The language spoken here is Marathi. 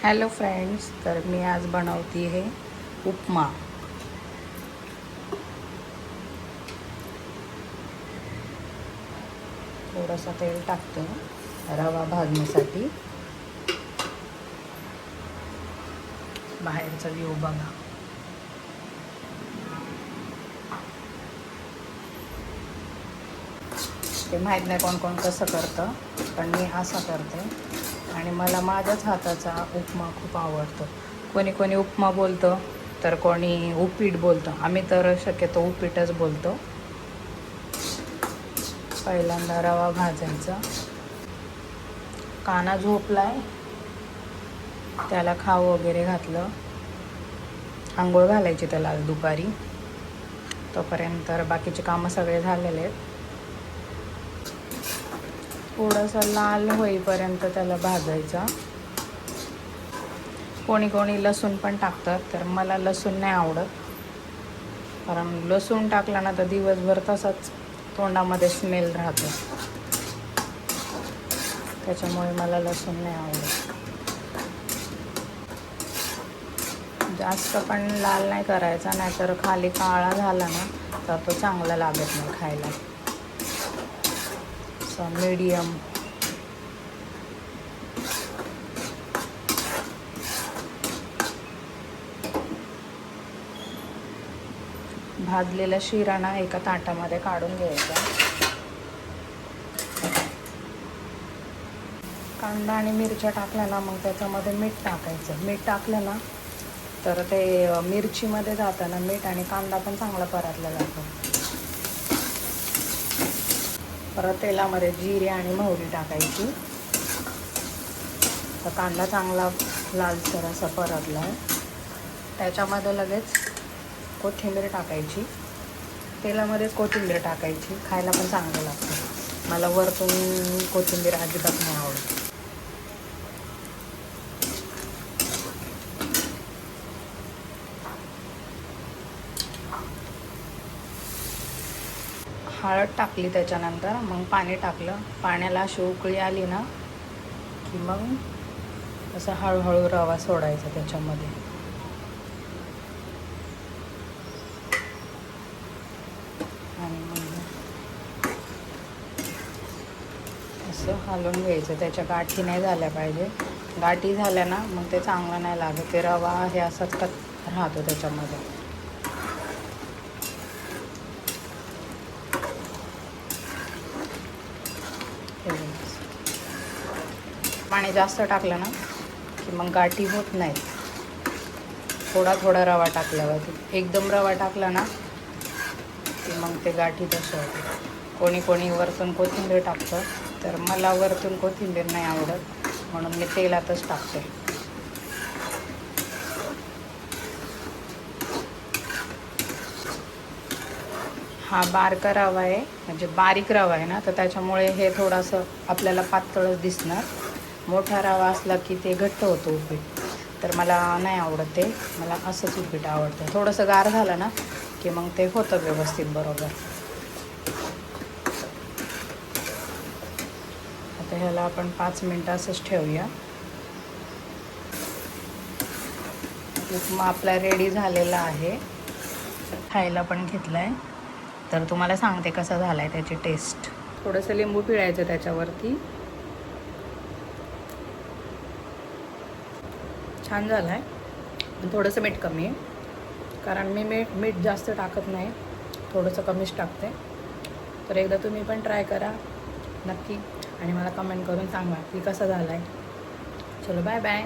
हॅलो फ्रेंड्स, तर मी आज बनवती आहे उपमा। थोडंसं तेल टाकते रवा भाजण्यासाठी। बाहेरचा व्ह्यू बघा। ते माहीत नाही कोण कोण कसं करतं, पण मी असं करते आणि मला माझ्याच हाताचा उपमा खूप आवडतो। कोणी कोणी उपमा बोलतं, तर कोणी उपीट बोलतं। आम्ही तर शक्यतो उपीटच बोलतो। पहिल्यांदा रवा भाजायचा। काना झोपलाय, त्याला खाऊ वगैरे घातलं। आंघोळ घालायची त्याला आज दुपारी, तोपर्यंत बाकीचे कामं सगळे झालेले आहेत। थोडासा लाल होईपर्यंत त्याला भाजायचा। कोणी कोणी लसूण पण टाकतात, तर मला लसूण नाही आवडत, कारण लसूण टाकला ना तर दिवसभर तसाच तोंडामध्ये स्मेल राहतो, त्याच्यामुळे मला लसूण नाही आवडत। जास्त पण लाल नाही करायचा, नाहीतर खाली काळा झाला ना तर तो चांगला लागत नाही खायला। So medium. भाजलेला शिरा ना एका ताटामध्ये काढून घ्यायचा। कांदा आणि मिरच्या टाकल्या ना, मग त्याच्यामध्ये मीठ टाकायचं। मीठ टाकलं ना तर ते मिरचीमध्ये जातं ना मीठ, आणि कांदा पण चांगला परतला जातो। परत तेलामध्ये जिरे आणि मोहरी टाकायची। तर कांदा चांगला लालसर असा परतला आहे, त्याच्यामध्ये लगेच कोथिंबीर टाकायची। तेलामध्येच कोथिंबीर टाकायची, खायला पण चांगलं लागतं। मला वरतून कोथिंबीर अजिबात नाही आवडत। हळद टाकली, त्याच्यानंतर मग पाणी टाकलं। पाण्याला अशी उकळी आली ना की मग असं हळूहळू रवा सोडायचा त्याच्यामध्ये। आणि मग असं हलवून घ्यायचं, त्याच्या गाठी नाही झाल्या पाहिजे। गाठी झाल्या ना मग ते चांगलं नाही लागत, ते रवा हे असाच राहतो त्याच्यामध्ये। पाणी जास्त टाकलं ना की मग गाठी होत नाहीत। थोडा थोडा रवा टाकल्यावरती, एकदम रवा टाकला ना की मग ते गाठी तशा होते। कोणी कोणी वरतून कोथिंबीर टाकतं, तर मला वरतून कोथिंबीर नाही आवडत, म्हणून मी तेलातच टाकते। हा बारका रवा आहे, म्हणजे बारीक रवा आहे ना, तर त्याच्यामुळे हे थोडंसं आपल्याला पातळच दिसणार। मोठा रवा असला की ते घट्ट होतं उपीट, तर मला नाही आवडत ते। मला असंच उपीट आवडतं। थोडंसं गार झालं ना की मग ते होतं व्यवस्थित बरोबर। आता ह्याला आपण 5 मिनटं असंच ठेवूया। उपमा आपला रेडी झालेला आहे, खायला पण घेतला आहे। तर तुम्हाला सांगते कसा झाला आहे त्याची टेस्ट। थोडंसं लिंबू पिळायचं त्याच्यावरती। छान झाला आहे, पण थोडंसं मीठ कमी आहे, कारण मी मीठ जास्त टाकत नाही, थोडंसं कमीच टाकते। तर एकदा तुम्ही पण ट्राय करा नक्की, आणि मला कमेंट करून सांगा की कसा झाला आहे। चलो बाय बाय।